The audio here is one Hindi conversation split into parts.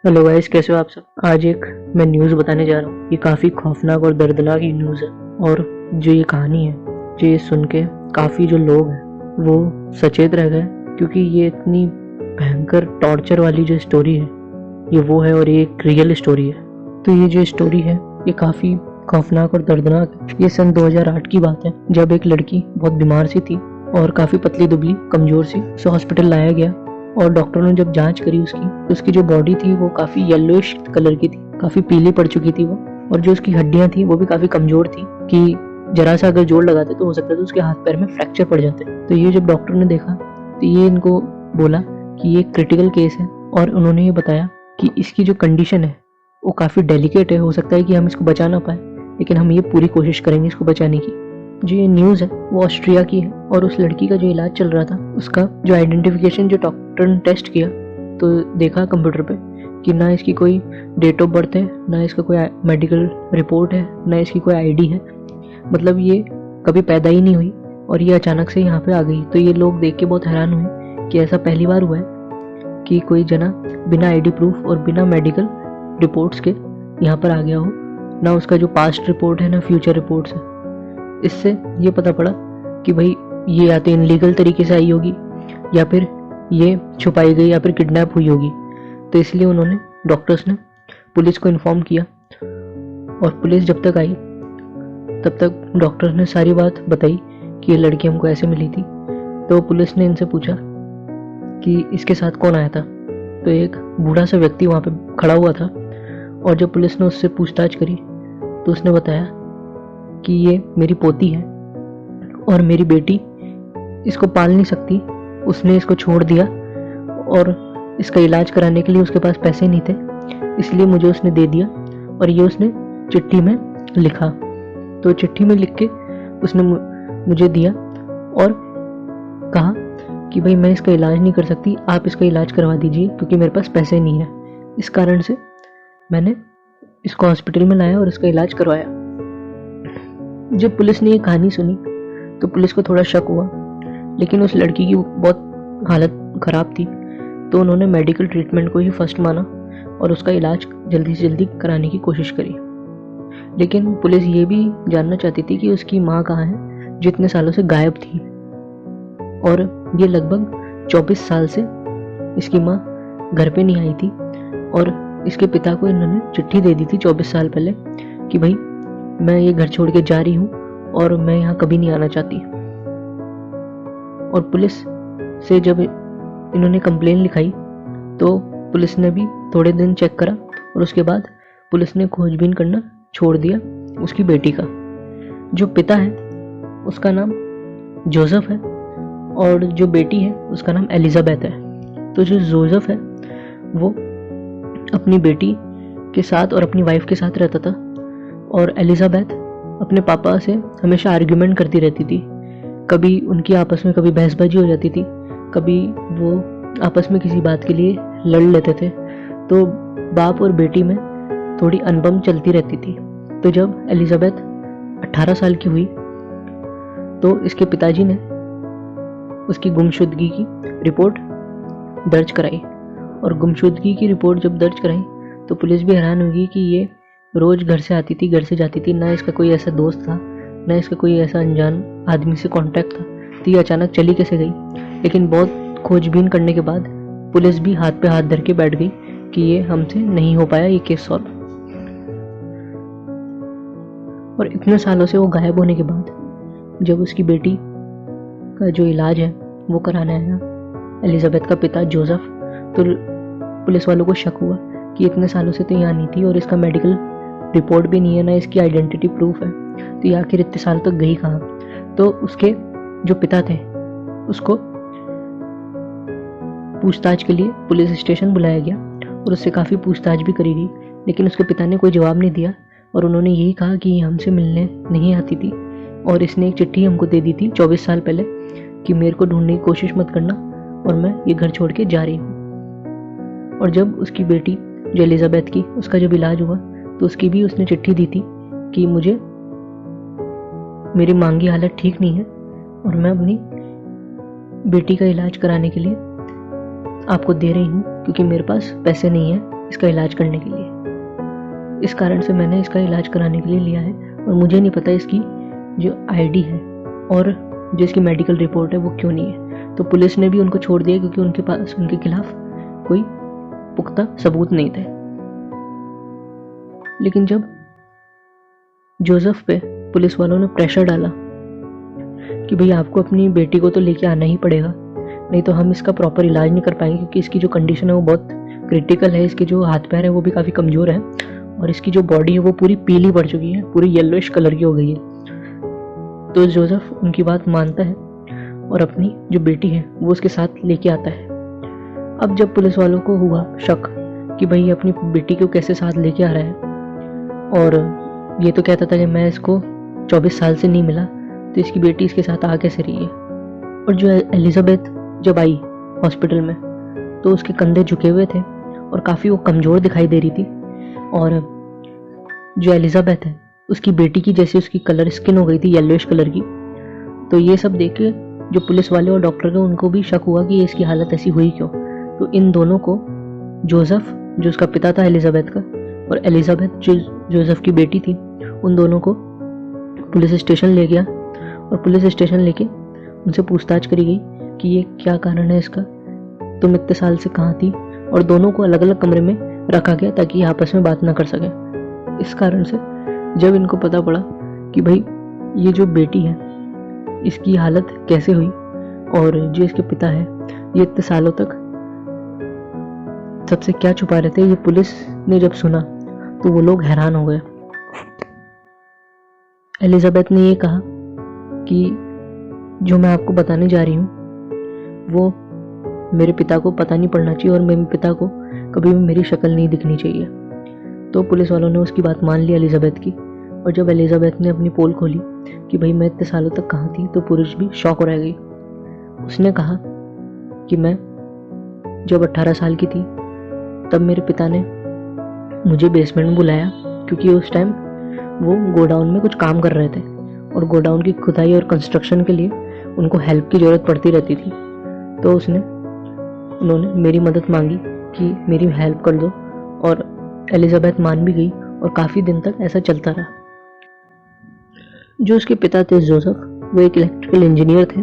हेलो गाइस, कैसे हो आप सब। आज एक मैं न्यूज़ बताने जा रहा हूँ। ये काफ़ी खौफनाक और दर्दनाक ये न्यूज़ है। और जो ये कहानी है, जो ये सुन के काफ़ी जो लोग हैं वो सचेत रह गए, क्योंकि ये इतनी भयंकर टॉर्चर वाली जो स्टोरी है ये वो है, और ये एक रियल स्टोरी है। तो ये जो स्टोरी है ये काफ़ी खौफनाक और दर्दनाक है। ये सन 2008 की बात है, जब एक लड़की बहुत बीमार सी थी और काफ़ी पतली दुबली कमज़ोर सी, उसे हॉस्पिटल लाया गया। और डॉक्टरों ने जब जांच करी उसकी, तो उसकी जो बॉडी थी वो काफ़ी येलोइश कलर की थी, काफ़ी पीली पड़ चुकी थी वो। और जो उसकी हड्डियां थी वो भी काफ़ी कमज़ोर थी कि जरा सा अगर जोर लगाते तो हो सकता था उसके हाथ पैर में फ्रैक्चर पड़ जाते। तो ये जब डॉक्टर ने देखा तो ये इनको बोला कि ये क्रिटिकल केस है, और उन्होंने ये बताया कि इसकी जो कंडीशन है वो काफ़ी डेलिकेट है। हो सकता है कि हम इसको बचा ना पाए, लेकिन हम ये पूरी कोशिश करेंगे इसको बचाने की। जो ये न्यूज़ है वो ऑस्ट्रिया की है, और उस लड़की का जो इलाज चल रहा था उसका जो आइडेंटिफिकेशन जो डॉक्टर ने टेस्ट किया तो देखा कंप्यूटर पे कि ना इसकी कोई डेट ऑफ बर्थ है, ना इसका कोई मेडिकल रिपोर्ट है, ना इसकी कोई आईडी है। मतलब ये कभी पैदा ही नहीं हुई और ये अचानक से यहाँ पे आ गई। तो ये लोग देख के बहुत हैरान हुए कि ऐसा पहली बार हुआ है कि कोई जना बिना आईडी प्रूफ और बिना मेडिकल रिपोर्ट्स के यहाँ पर आ गया हो। ना उसका जो पास्ट रिपोर्ट है ना फ्यूचर रिपोर्ट्स है। इससे ये पता पड़ा कि भाई ये या तो इनलीगल तरीके से आई होगी, या फिर ये छुपाई गई, या फिर किडनैप हुई होगी। तो इसलिए उन्होंने डॉक्टर्स ने पुलिस को इन्फॉर्म किया, और पुलिस जब तक आई तब तक डॉक्टर्स ने सारी बात बताई कि ये लड़की हमको ऐसे मिली थी। तो पुलिस ने इनसे पूछा कि इसके साथ कौन आया था। तो एक बूढ़ा सा व्यक्ति वहाँ पे खड़ा हुआ था, और जब पुलिस ने उससे पूछताछ करी तो उसने बताया कि ये मेरी पोती है और मेरी बेटी इसको पाल नहीं सकती, उसने इसको छोड़ दिया, और इसका इलाज कराने के लिए उसके पास पैसे नहीं थे, इसलिए मुझे उसने दे दिया। और ये उसने चिट्ठी में लिखा। तो चिट्ठी में लिख के उसने मुझे दिया और कहा कि भाई मैं इसका इलाज नहीं कर सकती, आप इसका इलाज करवा दीजिए, क्योंकि मेरे पास पैसे नहीं है। इस कारण से मैंने इसको हॉस्पिटल में लाया और इसका इलाज करवाया। जब पुलिस ने ये कहानी सुनी तो पुलिस को थोड़ा शक हुआ, लेकिन उस लड़की की बहुत हालत ख़राब थी, तो उन्होंने मेडिकल ट्रीटमेंट को ही फर्स्ट माना और उसका इलाज जल्दी से जल्दी कराने की कोशिश करी। लेकिन पुलिस ये भी जानना चाहती थी कि उसकी माँ कहाँ है, जो इतने सालों से गायब थी। और ये लगभग 24 साल से इसकी माँ घर पे नहीं आई थी, और इसके पिता को इन्होंने चिट्ठी दे दी थी 24 साल पहले कि भाई मैं ये घर छोड़ के जा रही हूँ और मैं यहाँ कभी नहीं आना चाहती। और पुलिस से जब इन्होंने कंप्लेन लिखाई तो पुलिस ने भी थोड़े दिन चेक करा, और उसके बाद पुलिस ने खोजबीन करना छोड़ दिया उसकी बेटी का। जो पिता है उसका नाम जोसेफ है, और जो बेटी है उसका नाम एलिजाबेथ है। तो जो जोसेफ है वो अपनी बेटी के साथ और अपनी वाइफ के साथ रहता था, और एलिजाबेथ अपने पापा से हमेशा आर्ग्यूमेंट करती रहती थी। कभी उनकी आपस में कभी बहसबाजी हो जाती थी, कभी वो आपस में किसी बात के लिए लड़ लेते थे। तो बाप और बेटी में थोड़ी अनबन चलती रहती थी। तो जब एलिजाबेथ 18 साल की हुई तो इसके पिताजी ने उसकी गुमशुदगी की रिपोर्ट दर्ज कराई। और गुमशुदगी की रिपोर्ट जब दर्ज कराई तो पुलिस भी हैरान होगी कि ये रोज़ घर से आती थी, घर से जाती थी, ना इसका कोई ऐसा दोस्त था, ना इसका कोई ऐसा अनजान आदमी से कांटेक्ट था। तो ये अचानक चली कैसे गई। लेकिन बहुत खोजबीन करने के बाद पुलिस भी हाथ पे हाथ धर के बैठ गई कि ये हमसे नहीं हो पाया ये केस सॉल्व। और इतने सालों से वो गायब होने के बाद जब उसकी बेटी का जो इलाज है वो कराने आया एलिजाबेथ का पिता जोसेफ, तो पुलिस वालों को शक हुआ कि इतने सालों से तो यहाँ नहीं थी, और इसका मेडिकल रिपोर्ट भी नहीं है, ना इसकी आइडेंटिटी प्रूफ है, तो ये आखिर इतने साल तक गई कहाँ। तो उसके जो पिता थे उसको पूछताछ के लिए पुलिस स्टेशन बुलाया गया, और उससे काफ़ी पूछताछ भी करी गई, लेकिन उसके पिता ने कोई जवाब नहीं दिया। और उन्होंने यही कहा कि ये हमसे मिलने नहीं आती थी, और इसने एक चिट्ठी हमको दे दी थी 24 साल पहले कि मेरे को ढूंढने की कोशिश मत करना, और मैं ये घर छोड़ के जा रही हूँ। और जब उसकी बेटी जो एलिजाबेथ की उसका जब इलाज हुआ तो उसकी भी उसने चिट्ठी दी थी कि मुझे मेरी मांगी हालत ठीक नहीं है, और मैं अपनी बेटी का इलाज कराने के लिए आपको दे रही हूँ, क्योंकि मेरे पास पैसे नहीं है इसका इलाज करने के लिए। इस कारण से मैंने इसका इलाज कराने के लिए लिया है और मुझे नहीं पता इसकी जो आईडी है और जो इसकी मेडिकल रिपोर्ट है वो क्यों नहीं है। तो पुलिस ने भी उनको छोड़ दिया क्योंकि उनके पास उनके खिलाफ कोई पुख्ता सबूत नहीं थे। लेकिन जब जोसेफ पे पुलिस वालों ने प्रेशर डाला कि भाई आपको अपनी बेटी को तो लेके आना ही पड़ेगा, नहीं तो हम इसका प्रॉपर इलाज नहीं कर पाएंगे, क्योंकि इसकी जो कंडीशन है वो बहुत क्रिटिकल है। इसके जो हाथ पैर है वो भी काफ़ी कमज़ोर है और इसकी जो बॉडी है वो पूरी पीली पड़ चुकी है, पूरी येलोइश कलर की हो गई है। तो जोसेफ उनकी बात मानता है और अपनी जो बेटी है वो उसके साथ लेके आता है। अब जब पुलिस वालों को हुआ शक कि भाई अपनी बेटी को कैसे साथ लेके आ रहा है, और ये तो कहता था कि मैं इसको 24 साल से नहीं मिला, तो इसकी बेटी इसके साथ आ कैसे रही है। और जो एलिजाबेथ जब आई हॉस्पिटल में तो उसके कंधे झुके हुए थे और काफ़ी वो कमज़ोर दिखाई दे रही थी। और जो एलिजाबेथ है उसकी बेटी की जैसे उसकी कलर स्किन हो गई थी येलोइश कलर की। तो ये सब देख के जो पुलिस वाले और डॉक्टर थे उनको भी शक हुआ कि इसकी हालत ऐसी हुई क्यों। तो इन दोनों को जोसेफ जो उसका पिता था एलिजाबेथ का, और एलिजाबेथ जो जोसेफ की बेटी थी, उन दोनों को पुलिस स्टेशन ले गया और पुलिस स्टेशन लेके उनसे पूछताछ करी गई कि ये क्या कारण है इसका, तुम इतने साल से कहाँ थी। और दोनों को अलग अलग कमरे में रखा गया ताकि आपस में बात ना कर सकें। इस कारण से जब इनको पता पड़ा कि भाई ये जो बेटी है इसकी हालत कैसे हुई और जो इसके पिता है ये इतने सालों तक सबसे क्या छुपा रहे थे, ये पुलिस ने जब सुना तो वो लोग हैरान हो गए। एलिजाबेथ ने ये कहा कि जो मैं आपको बताने जा रही हूँ वो मेरे पिता को पता नहीं पड़ना चाहिए और मेरे पिता को कभी भी मेरी शक्ल नहीं दिखनी चाहिए। तो पुलिस वालों ने उसकी बात मान ली एलिजाबेथ की। और जब एलिजाबेथ ने अपनी पोल खोली कि भाई मैं इतने सालों तक कहाँ थी, तो पुलिस भी शॉक रह गई। उसने कहा कि मैं जब 18 साल की थी तब मेरे पिता ने मुझे बेसमेंट में बुलाया, क्योंकि उस टाइम वो गोडाउन में कुछ काम कर रहे थे और गोडाउन की खुदाई और कंस्ट्रक्शन के लिए उनको हेल्प की ज़रूरत पड़ती रहती थी। तो उन्होंने मेरी मदद मांगी कि मेरी हेल्प कर दो, और एलिजाबेथ मान भी गई और काफ़ी दिन तक ऐसा चलता रहा। जो उसके पिता थे जोसेफ, वो एक इलेक्ट्रिकल इंजीनियर थे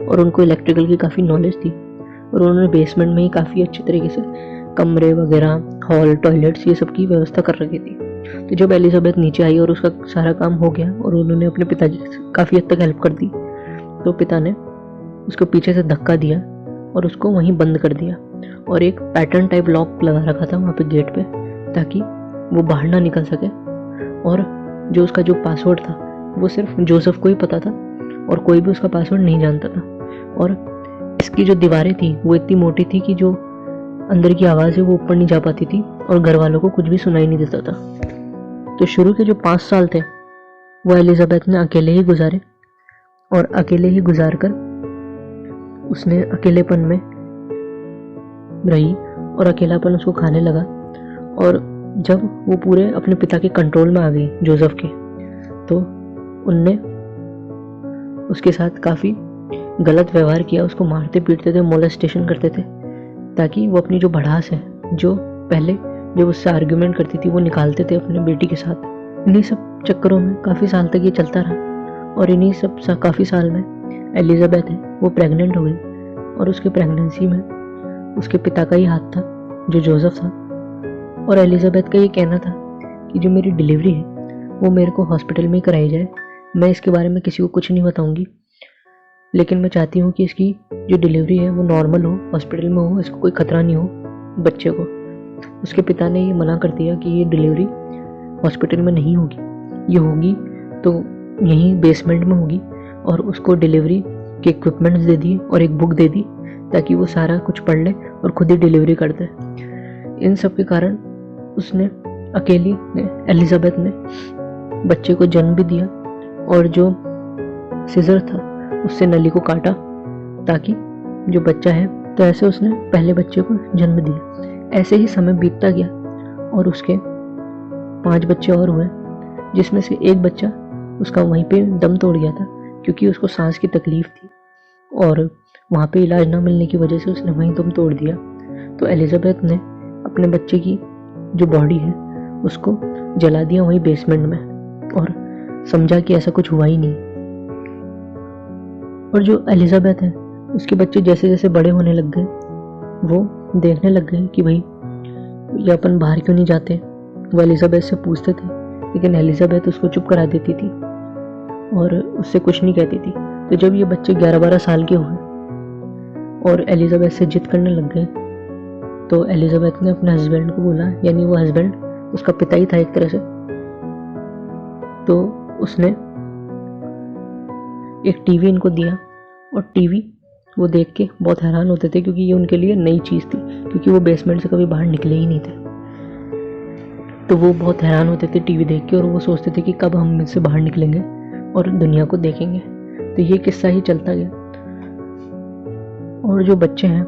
और उनको इलेक्ट्रिकल की काफ़ी नॉलेज थी और उन्होंने बेसमेंट में ही काफ़ी अच्छी तरीके से कमरे वगैरह, हॉल, टॉयलेट्स, ये सब की व्यवस्था कर रखी थी। तो जब एलिजाबेथ नीचे आई और उसका सारा काम हो गया और उन्होंने अपने पिताजी से काफ़ी हद तक हेल्प कर दी, तो पिता ने उसको पीछे से धक्का दिया और उसको वहीं बंद कर दिया और एक पैटर्न टाइप लॉक लगा रखा था वहाँ पे गेट पे, ताकि वो बाहर ना निकल सके। और जो उसका जो पासवर्ड था वो सिर्फ जोसेफ को ही पता था और कोई भी उसका पासवर्ड नहीं जानता था। और इसकी जो दीवारें थी वो इतनी मोटी थी कि जो अंदर की आवाज़ है वो ऊपर नहीं जा पाती थी और घर वालों को कुछ भी सुनाई नहीं देता था। तो शुरू के जो 5 साल थे वो एलिजाबेथ ने अकेले ही गुजारे और अकेले ही गुजार कर उसने अकेलेपन में रही और अकेलापन उसको खाने लगा। और जब वो पूरे अपने पिता के कंट्रोल में आ गई जोसेफ के, तो उनने उसके साथ काफ़ी गलत व्यवहार किया, उसको मारते पीटते थे, मोलेस्टेशन करते थे, ताकि वो अपनी जो भड़ास है, जो पहले जब उससे आर्ग्यूमेंट करती थी, वो निकालते थे अपने बेटी के साथ। इन्हीं सब चक्करों में काफ़ी साल तक ये चलता रहा और इन्हीं सब काफ़ी साल में एलिजाबेथ है वो प्रेग्नेंट हो गई और उसके प्रेगनेंसी में उसके पिता का ही हाथ था जो जोसेफ था। और एलिजाबेथ का ये कहना था कि जो मेरी डिलीवरी है वो मेरे को हॉस्पिटल में ही कराई जाए, मैं इसके बारे में किसी को कुछ नहीं बताऊंगी, लेकिन मैं चाहती हूँ कि इसकी जो डिलीवरी है वो नॉर्मल हो, हॉस्पिटल में हो, इसको कोई खतरा नहीं हो बच्चे को। उसके पिता ने ये मना कर दिया कि ये डिलीवरी हॉस्पिटल में नहीं होगी, ये होगी तो यहीं बेसमेंट में होगी। और उसको डिलीवरी के इक्विपमेंट्स दे दिए और एक बुक दे दी ताकि वो सारा कुछ पढ़ ले और खुद ही डिलीवरी कर दे। इन सब के कारण उसने अकेली एलिजाबेथ ने बच्चे को जन्म भी दिया और जो सिजर था उससे नली को काटा ताकि जो बच्चा है, तो ऐसे उसने पहले बच्चे को जन्म दिया। ऐसे ही समय बीतता गया और उसके 5 बच्चे और हुए, जिसमें से एक बच्चा उसका वहीं पे दम तोड़ गया था क्योंकि उसको सांस की तकलीफ थी और वहाँ पे इलाज ना मिलने की वजह से उसने वहीं दम तोड़ दिया। तो एलिजाबेथ ने अपने बच्चे की जो बॉडी है उसको जला दिया वही बेसमेंट में, और समझा कि ऐसा कुछ हुआ ही नहीं। और जो एलिजाबेथ है उसके बच्चे जैसे जैसे बड़े होने लग गए, वो देखने लग गए कि भाई ये अपन बाहर क्यों नहीं जाते। वो एलिजाबेथ से पूछते थे, लेकिन एलिजाबेथ उसको चुप करा देती थी और उससे कुछ नहीं कहती थी। तो जब ये बच्चे 11-12 साल के हुए और एलिजाबेथ से जिद करने लग गए, तो एलिजाबेथ ने अपने हस्बैंड को बोला, यानी वो हस्बैंड उसका पिता ही था एक तरह से। तो उसने एक टीवी इनको दिया, और टीवी वो देख के बहुत हैरान होते थे, क्योंकि ये उनके लिए नई चीज़ थी, क्योंकि वो बेसमेंट से कभी बाहर निकले ही नहीं थे। तो वो बहुत हैरान होते थे टीवी देख के, और वो सोचते थे कि कब हम इससे बाहर निकलेंगे और दुनिया को देखेंगे। तो ये किस्सा ही चलता गया। और जो बच्चे हैं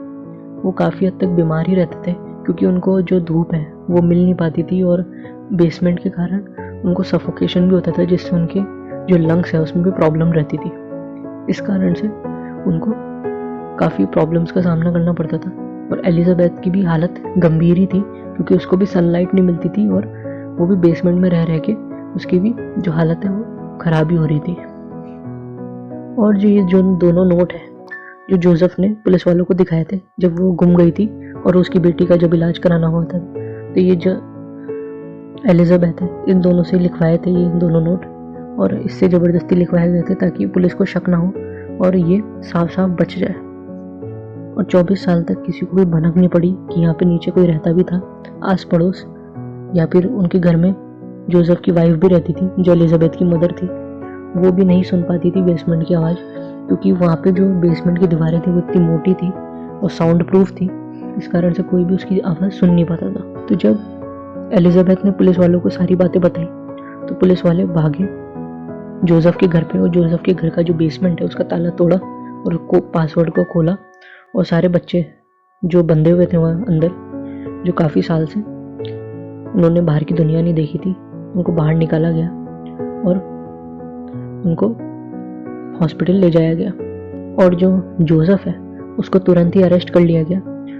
वो काफ़ी हद तक बीमार ही रहते थे, क्योंकि उनको जो धूप है वो मिल नहीं पाती थी, और बेसमेंट के कारण उनको सफोकेशन भी होता था, जिससे उनके जो लंग्स है उसमें भी प्रॉब्लम रहती थी। इस कारण से उनको काफ़ी प्रॉब्लम्स का सामना करना पड़ता था। और एलिजाबेथ की भी हालत गंभीर ही थी, क्योंकि उसको भी सनलाइट नहीं मिलती थी, और वो भी बेसमेंट में रह रह के उसकी भी जो हालत है वो ख़राब ही हो रही थी। और जो दोनों नोट है जो जोसेफ ने पुलिस वालों को दिखाए थे जब वो गुम गई थी और उसकी बेटी का जब इलाज कराना हुआ था, तो ये जो एलिजाबेथ है इन दोनों से लिखवाए थे ये दोनों नोट, और इससे ज़बरदस्ती लिखवाए गए थे ताकि पुलिस को शक ना हो और ये साफ साफ बच जाए। और 24 साल तक किसी को भी भनक नहीं पड़ी कि यहाँ पे नीचे कोई रहता भी था। आस पड़ोस या फिर उनके घर में जोसेफ की वाइफ भी रहती थी, जो एलिजाबेथ की मदर थी, वो भी नहीं सुन पाती थी बेसमेंट की आवाज़, क्योंकि वहाँ पे जो बेसमेंट की दीवारें थी वो इतनी मोटी थी और साउंड प्रूफ थी, इस कारण से कोई भी उसकी आवाज़ सुन नहीं पाता था। तो जब एलिजाबेथ ने पुलिस वालों को सारी बातें बताई, तो पुलिस वाले भागे जोसेफ के घर पे, और जोसेफ के घर का जो बेसमेंट है उसका ताला तोड़ा और पासवर्ड को खोला, और सारे बच्चे जो बंधे हुए थे वहाँ अंदर, जो काफ़ी साल से उन्होंने बाहर की दुनिया नहीं देखी थी, उनको बाहर निकाला गया और उनको हॉस्पिटल ले जाया गया। और जो जोसेफ है उसको तुरंत ही अरेस्ट कर लिया गया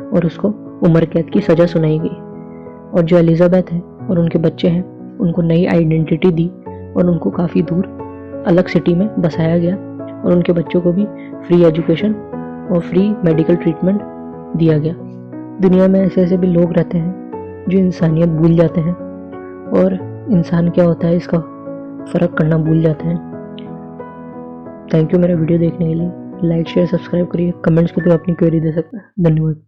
और उसको उम्र कैद की सज़ा सुनाई गई। और जो एलिजाबेथ है और उनके बच्चे हैं उनको नई आइडेंटिटी दी और उनको काफ़ी दूर अलग सिटी में बसाया गया, और उनके बच्चों को भी फ्री एजुकेशन और फ्री मेडिकल ट्रीटमेंट दिया गया। दुनिया में ऐसे ऐसे भी लोग रहते हैं जो इंसानियत भूल जाते हैं और इंसान क्या होता है इसका फ़र्क करना भूल जाते हैं। थैंक यू मेरा वीडियो देखने के लिए। लाइक शेयर सब्सक्राइब करिए, कमेंट्स के थ्रू अपनी क्वेरी दे सकते हैं। धन्यवाद।